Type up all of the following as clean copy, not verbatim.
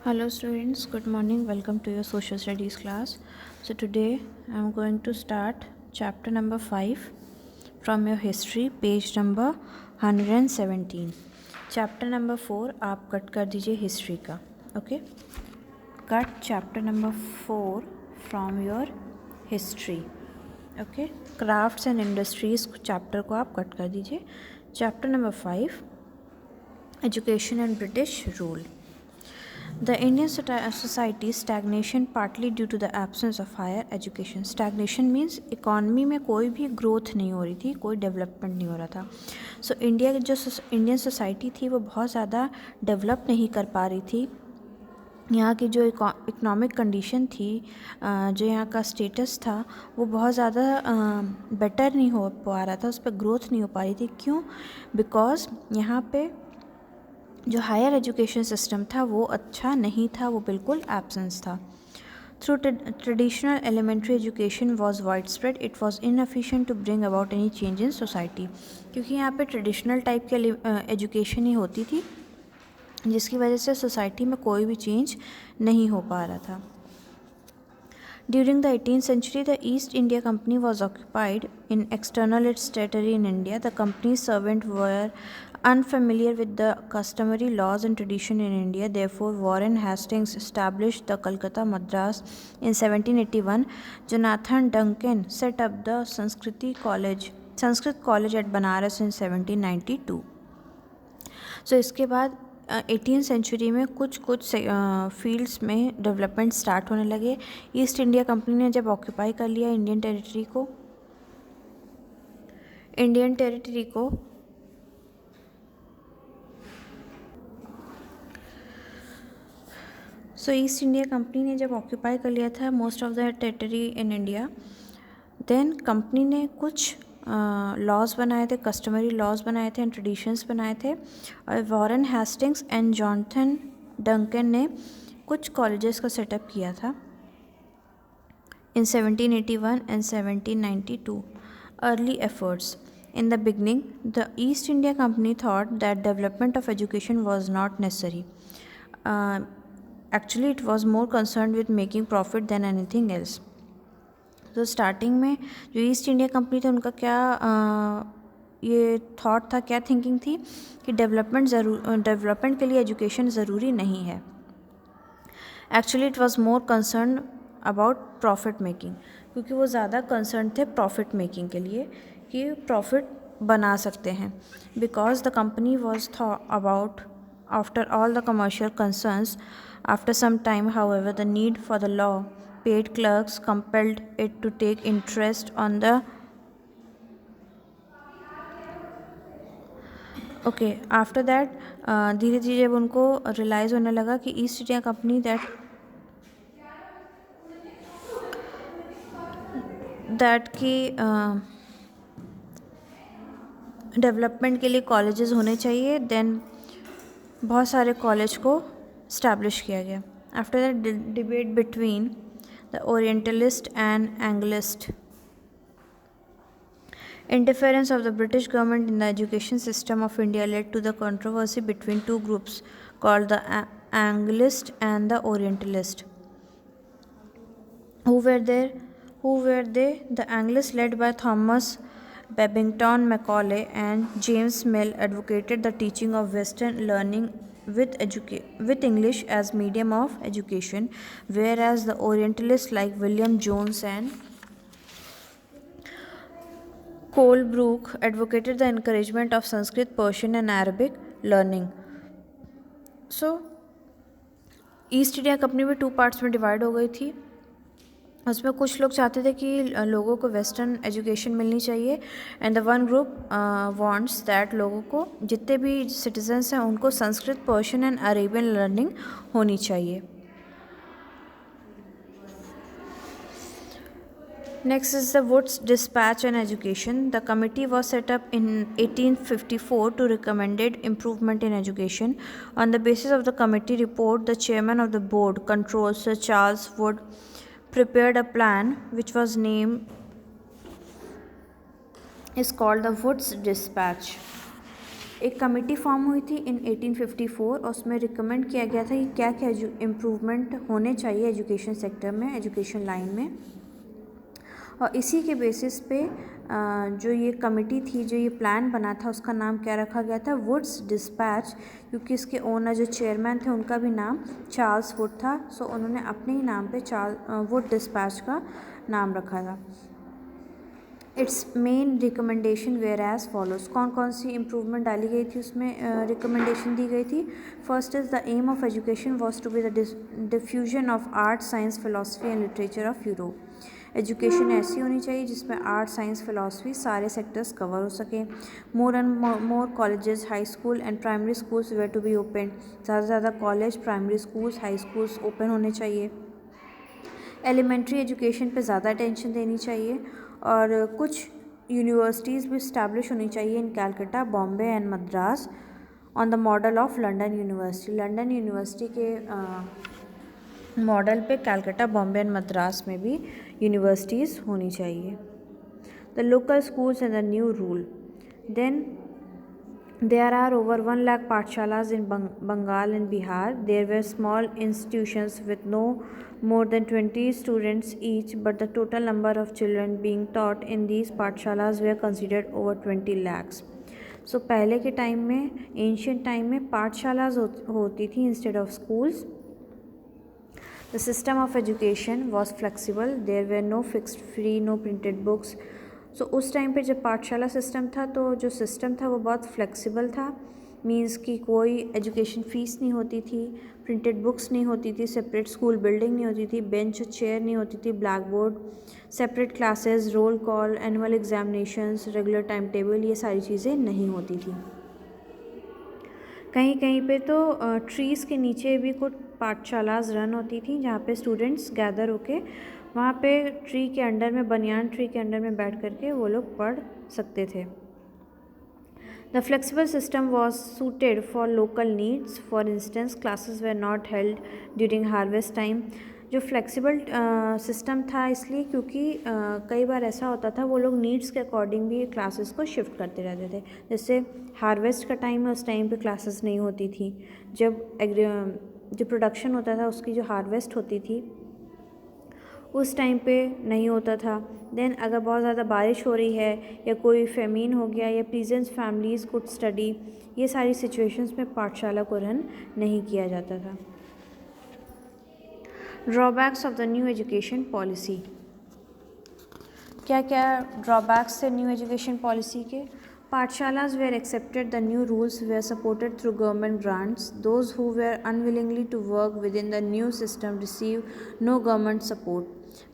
Hello students, good morning. Welcome to your social studies class. So today I am going to start chapter number 5 from your history, page number 117. Chapter number 4 आप cut कर दीजिए history का. Okay? Cut chapter number 4 from your history. Okay? Crafts and industries chapter को आप cut कर दीजिए. Chapter number 5, education and British rule. The Indian society stagnation partly due to the absence of higher education. Stagnation means economy में कोई भी growth नहीं हो रही थी, कोई डेवलपमेंट नहीं हो रहा था. सो इंडिया की जो इंडियन सोसाइटी थी वो बहुत ज़्यादा डेवलप नहीं कर पा रही थी. यहाँ की जो इकोनॉमिक कंडीशन थी, जो यहाँ का स्टेटस था, वो बहुत ज़्यादा बेटर नहीं हो पा रहा था, उस पर ग्रोथ नहीं हो पा रही थी. क्यों? बिकॉज यहाँ पे जो हायर एजुकेशन सिस्टम था वो अच्छा नहीं था, वो बिल्कुल एब्सेंस था. Through traditional elementary education was widespread, it was inefficient to bring about any change in society. क्योंकि यहाँ पे ट्रेडिशनल टाइप की एजुकेशन ही होती थी, जिसकी वजह से सोसाइटी में कोई भी चेंज नहीं हो पा रहा था. During the 18th century, the East India Company was occupied in external its territory in India. The company's servants were unfamiliar with the customary laws and tradition in India. Therefore, Warren Hastings established the Calcutta Madras in 1781. Jonathan Duncan set up the Sanskrit College at Banaras in 1792. So इसके बाद 18th century में कुछ fields में development start होने लगे. East India company ने जब occupy कर लिया इंडियन टेरिटरी को सो ईस्ट इंडिया कंपनी ने जब ऑक्यूपाई कर लिया था most of the territory in India, then company ने कुछ लॉज बनाए थे, कस्टमरी लॉज बनाए थे एंड ट्रेडिशंस बनाए थे. और Warren Hastings and Jonathan Duncan ने कुछ कॉलेजेस का सेटअप किया था इन 1781 and 1792. Early efforts. In the beginning, the East India Company thought that development of education was not necessary. Actually, it was more concerned with making profit than anything else. तो starting में जो east India company थी उनका क्या ये thought था, क्या thinking थी कि डेवलपमेंट के लिए एजुकेशन ज़रूरी नहीं है. Actually it was more concern about profit making, क्योंकि वो ज़्यादा कंसर्न थे प्रॉफिट मेकिंग के लिए कि प्रॉफिट बना सकते हैं. Because the company was about after all the commercial concerns. After some time however the need for the law paid clerks compelled it to take interest on the after that धीरे धीरे जब उनको realise होने लगा कि East India Company that की development के लिए कॉलेजेस होने चाहिए, देन बहुत सारे कॉलेज को इस्टेब्लिश किया गया. After that debate between the Orientalist and Anglist. Interference of the British government in the education system of India led to the controversy between two groups called the Anglist and the Orientalist. Who were they? The Anglists, led by Thomas Babington Macaulay and James Mill, advocated the teaching of Western learning with English as medium of education, whereas the Orientalists like William Jones and Colebrook advocated the encouragement of Sanskrit, Persian and Arabic learning. So east India company भी 2 parts में divide हो गई थी. उसमें कुछ लोग चाहते थे कि लोगों को वेस्टर्न एजुकेशन मिलनी चाहिए and the one group wants that लोगों को, जितने भी सिटीजन्स हैं उनको Sanskrit, Persian and Arabian learning होनी चाहिए. Next is the Woods Dispatch on Education. The committee was set up in 1854 to recommended improvement in education. On the basis of the committee report, the chairman of the board control, Sir Charles Wood, prepared a plan which was called the Woods Dispatch. एक committee form हुई थी इन 1854 और उसमें recommend किया गया था कि क्या क्या इम्प्रूवमेंट होने चाहिए एजुकेशन सेक्टर में, एजुकेशन लाइन में। और इसी के बेसिस पे जो ये कमेटी थी, जो ये प्लान बना था, उसका नाम क्या रखा गया था, वुड्स डिस्पैच, क्योंकि इसके ओनर जो चेयरमैन थे उनका भी नाम चार्ल्स वुड था। सो उन्होंने अपने ही नाम पे वुड डिस्पैच का नाम रखा था। Its main recommendation were as follows. कौन कौन सी इम्प्रूवमेंट डाली गई थी उसमें, रिकमेंडेशन दी गई थी। First is the aim of education was to be the diffusion of art, science, philosophy and literature of Europe. Education ऐसी होनी चाहिए जिसमें आर्ट, साइंस, फिलोसफी सारे सेक्टर्स कवर हो सके। More and more colleges, high school and primary schools were to be open. ज़्यादा से ज़्यादा college, primary schools, high schools open होने चाहिए। एलिमेंट्री एजुकेशन पे ज़्यादा अटेंशन देनी चाहिए और कुछ यूनिवर्सिटीज़ भी इस्टेब्लिश होनी चाहिए in Calcutta, Bombay and Madras on the model of London university. London university के मॉडल पे कैलकाटा, बॉम्बे एंड मद्रास में भी यूनिवर्सिटीज़ होनी चाहिए। The local schools and the new rule. Then there are over 1 lakh pathshalas in Bengal and Bihar. There were small institutions with no more than 20 students each, but the total number of children being taught in these pathshalas were considered over 20 lakhs. So पहले के time में, ancient time में पाठशालाज होती थी instead of schools. The system of education was flexible. There were no fixed fee, no printed books. सो उस time पे जब पाठशाला सिस्टम था तो जो सिस्टम था वो बहुत फ्लेक्सिबल था. मीन्स कि कोई एजुकेशन फ़ीस नहीं होती थी, प्रिंटेड बुक्स नहीं होती थी, सेपरेट स्कूल बिल्डिंग नहीं होती थी, बेंच चेयर नहीं होती थी, black board, separate classes, roll call, annual examinations, regular time table, ये सारी चीज़ें नहीं होती थी. कहीं कहीं पे तो ट्रीज़ के नीचे भी कुछ पाठशालाज रन होती थी जहाँ पे स्टूडेंट्स गैदर होके वहाँ पे ट्री के अंडर में, बनियान ट्री के अंडर में बैठ करके वो लोग पढ़ सकते थे. The flexible system was suited for local needs. For instance classes were not held during harvest time. जो फ्लेक्सिबल सिस्टम था इसलिए क्योंकि कई बार ऐसा होता था वो लोग नीड्स के अकॉर्डिंग भी क्लासेस को शिफ्ट करते रहते थे. जैसे हार्वेस्ट का टाइम है, उस टाइम पे क्लासेस नहीं होती थी. जब प्रोडक्शन होता था उसकी जो हार्वेस्ट होती थी उस टाइम पे नहीं होता था. देन अगर बहुत ज़्यादा बारिश हो रही है या कोई फेमीन हो गया या पीजेंट्स फैमिलीज़ कुड स्टडी, ये सारी सिचुएशंस में पाठशाला को रन नहीं किया जाता था. Drawbacks of the new education policy. क्या क्या ड्रॉबैक्स थे न्यू एजुकेशन पॉलिसी के. पाठशालाज were accepted. The new rules were supported through government grants. Those who were unwillingly to work with in the new system receive no government support.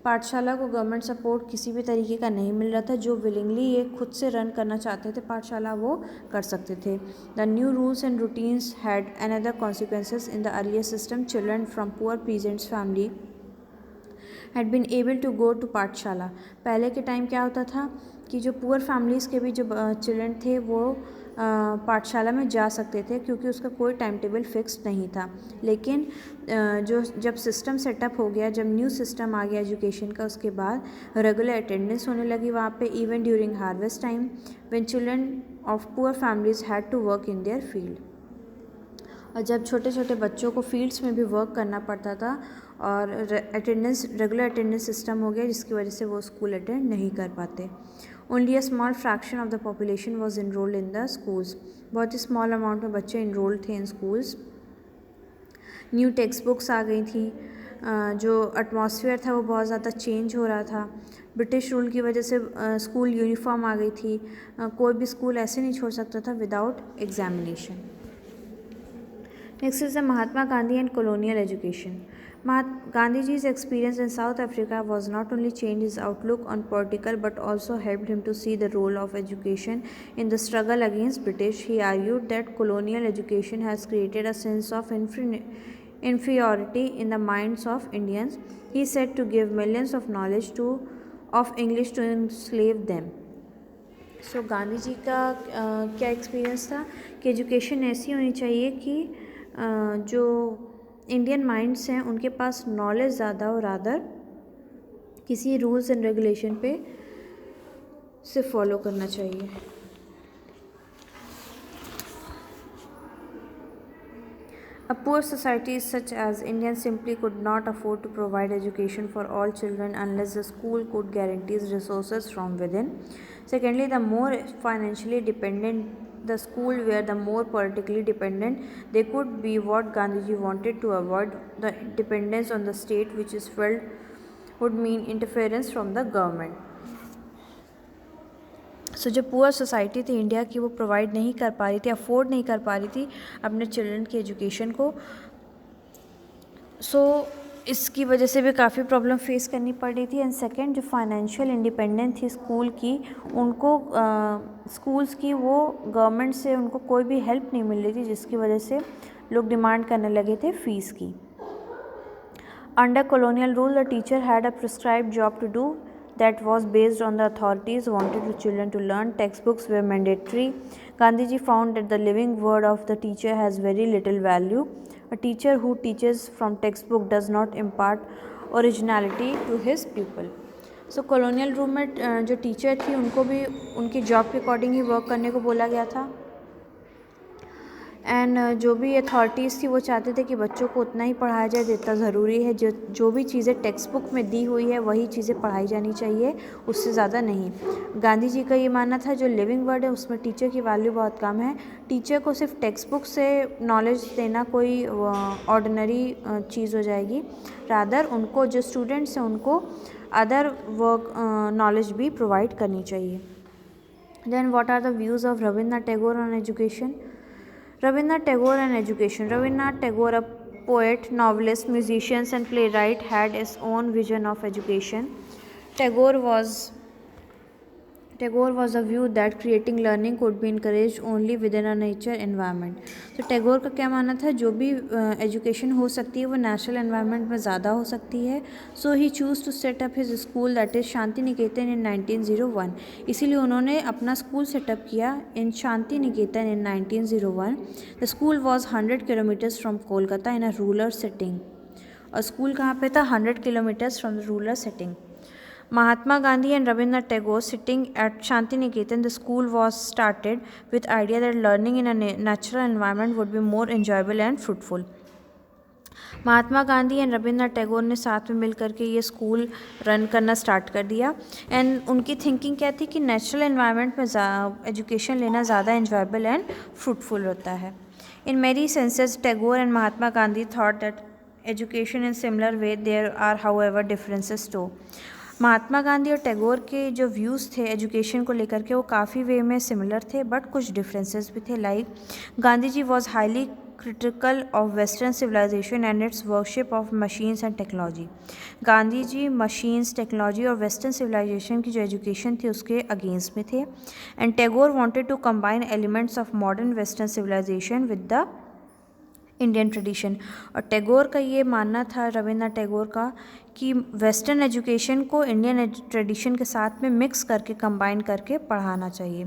पाठशाला को government support किसी भी तरीके का नहीं मिल रहा था. जो विलिंगली ये खुद से रन करना चाहते थे पाठशाला वो कर सकते थे. The new rules and routines had another consequences in the earlier system. Children from poor peasants family had been able to go to pathshala. पहले के टाइम क्या होता था कि जो पुअर फैमिलीज़ के भी जो चिल्ड्रन थे वो पाठशाला में जा सकते थे क्योंकि उसका कोई टाइम टेबल फिक्स नहीं था. लेकिन जब सिस्टम सेटअप हो गया, जब न्यू सिस्टम आ गया एजुकेशन का, उसके बाद रेगुलर अटेंडेंस होने लगी वहाँ पे even during harvest time when children of poor families had to work in their field. और जब छोटे छोटे बच्चों को फील्ड्स में भी वर्क करना पड़ता था और रेगुलर अटेंडेंस सिस्टम हो गया जिसकी वजह से वो स्कूल अटेंड नहीं कर पाते. Only a small fraction of the population was enrolled in the schools. बहुत ही स्मॉल अमाउंट में बच्चे इनरोल्ड थे in schools. New text books आ गई थी. जो एटमॉस्फेयर था वो बहुत ज़्यादा चेंज हो रहा था. ब्रिटिश रूल की वजह से स्कूल यूनिफॉर्म आ गई थी. कोई भी स्कूल ऐसे नहीं छोड़ सकता था without examination. Next is the Mahatma Gandhi and colonial education. Gandhiji's experience in South Africa was not only changed his outlook on political but also helped him to see the role of education in the struggle against British. He argued that colonial education has created a sense of inferiority in the minds of Indians. He said to give millions of knowledge of English to enslave them. So Gandhi ji का क्या experience था कि education ऐसी होनी चाहिए कि जो Indian minds हैं उनके पास नॉलेज ज़्यादा और रादर किसी रूल्स एंड रेगुलेशन पे से फॉलो करना चाहिए. A poor society such as India simply could not afford to provide education for all children unless the school could guarantee resources from within. Secondly, the more financially dependent the school were, the more politically dependent they could be. What Gandhiji wanted to avoid the dependence on the state, which is felt would mean interference from the government. सो जो poor society थी India की वो provide नहीं कर पा रही थी, afford नहीं कर पा रही थी अपने चिल्ड्रन की एजुकेशन को. सो इसकी वजह से भी काफ़ी प्रॉब्लम फेस करनी पड़ रही थी. एंड सेकंड, जो फाइनेंशियल इंडिपेंडेंस थी स्कूल की, उनको स्कूल्स की वो गवर्नमेंट से उनको कोई भी हेल्प नहीं मिल रही थी, जिसकी वजह से लोग डिमांड करने लगे थे फ़ीस की. Under colonial rule the teacher had a prescribed job to do that was based on the authorities wanted the children to learn. Textbooks were mandatory. Gandhiji found that the living word of the teacher has very little value. A teacher who teaches from textbook does not impart originality to his pupil. So colonial rule में जो teacher थी उनको भी उनकी job के according ही work करने को बोला गया था. एंड जो भी अथॉरिटीज़ थी वो चाहते थे कि बच्चों को उतना ही पढ़ाया जाए जितना ज़रूरी है. जो भी चीज़ें टेक्स्ट बुक में दी हुई है वही चीज़ें पढ़ाई जानी चाहिए, उससे ज़्यादा नहीं. गांधी जी का ये मानना था जो लिविंग वर्ड है उसमें टीचर की वैल्यू बहुत कम है. टीचर को सिर्फ टेक्स्ट बुक से नॉलेज देना कोई ऑर्डिनरी चीज़ हो जाएगी. रादर उनको जो स्टूडेंट्स हैं उनको अदर वर्क नॉलेज भी प्रोवाइड करनी चाहिए. Then what are the views of Rabindranath Tagore on education. Rabindranath Tagore and education. Rabindranath Tagore, a poet, novelist, musician and playwright, had his own vision of education. Tagore was a view that creating learning could be encouraged only within a nature environment. तो टैगोर का क्या मानना था, जो भी education हो सकती है वो नेचुरल एनवायरनमेंट में ज़्यादा हो सकती है. So he choose to set up his school that is Shanti Niketan in 1901. इसीलिए उन्होंने अपना स्कूल सेटअप किया in Shanti Niketan in 1901. The school was 100 kilometres from Kolkata in a rural setting. और स्कूल कहाँ पे था, 100 kilometres from the rural setting. Mahatma Gandhi and Rabindranath Tagore sitting at Shantiniketan, the school was started with idea that learning in a natural environment would be more enjoyable and fruitful. Mahatma Gandhi and Rabindranath Tagore ने साथ में मिल करके ये school run करना start कर दिया. And उनकी thinking क्या थी कि नेचुरल एनवायरनमेंट में एजुकेशन लेना ज़्यादा enjoyable एंड फ्रूटफुल होता है. In many senses Tagore and Mahatma Gandhi thought that education in similar way. There are however differences too. Mahatma Gandhi और टैगोर के जो व्यूज़ थे एजुकेशन को लेकर के वो काफ़ी वे में सिमिलर थे, बट कुछ डिफरेंसेस भी थे. Like Gandhi ji was highly critical of western civilisation and its worship of machines and technology. Gandhi ji machines, technology और वेस्टर्न सिविलाइजेशन की जो एजुकेशन थी उसके अगेंस्ट में थे. And Tagore wanted to combine elements of modern western civilisation with the Indian tradition. और टैगोर का ये मानना था, रविंद्रनाथ टैगोर का, कि वेस्टर्न एजुकेशन को इंडियन ट्रेडिशन के साथ में मिक्स करके कंबाइन करके पढ़ाना चाहिए.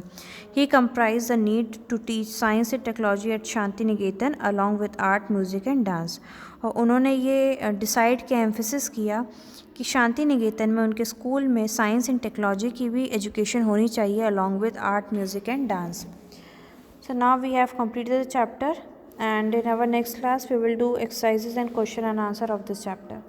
He comprise the need to teach science and technology at Shanti Niketan along with art, music and dance. और उन्होंने ये डिसाइड किया, एम्फेसिस किया कि शांति निकेतन में उनके स्कूल में साइंस एंड टेक्नोलॉजी की भी एजुकेशन होनी चाहिए along with art, music and dance. So now we have completed the chapter, and in our next class we will do exercises and question and answer of this chapter.